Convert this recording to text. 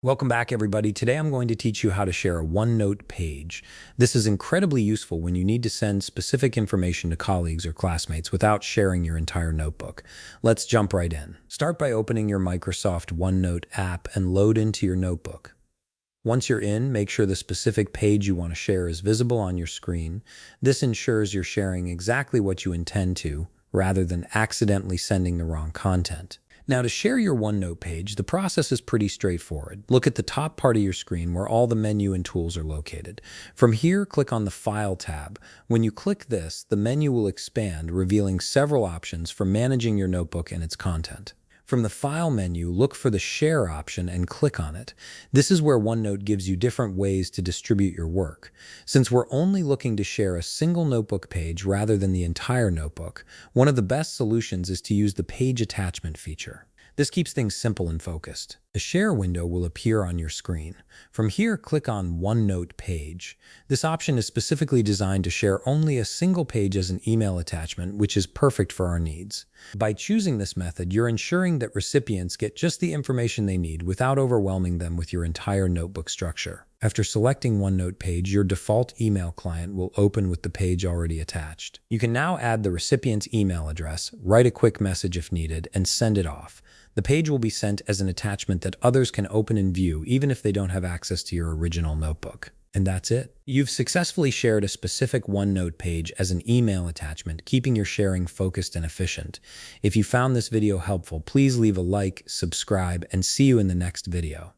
Welcome back, everybody. Today I'm going to teach you how to share a OneNote page. This is incredibly useful when you need to send specific information to colleagues or classmates without sharing your entire notebook. Let's jump right in. Start by opening your Microsoft OneNote app and load into your notebook. Once you're in, make sure the specific page you want to share is visible on your screen. This ensures you're sharing exactly what you intend to, rather than accidentally sending the wrong content. Now, to share your OneNote page, the process is pretty straightforward. Look at the top part of your screen where all the menu and tools are located. From here, click on the File tab. When you click this, the menu will expand, revealing several options for managing your notebook and its content. From the File menu, look for the Share option and click on it. This is where OneNote gives you different ways to distribute your work. Since we're only looking to share a single notebook page rather than the entire notebook, one of the best solutions is to use the Page Attachment feature. This keeps things simple and focused. A share window will appear on your screen. From here, click on OneNote Page. This option is specifically designed to share only a single page as an email attachment, which is perfect for our needs. By choosing this method, you're ensuring that recipients get just the information they need without overwhelming them with your entire notebook structure. After selecting OneNote Page, your default email client will open with the page already attached. You can now add the recipient's email address, write a quick message if needed, and send it off. The page will be sent as an attachment that others can open and view, even if they don't have access to your original notebook. And that's it. You've successfully shared a specific OneNote page as an email attachment, keeping your sharing focused and efficient. If you found this video helpful, please leave a like, subscribe, and see you in the next video.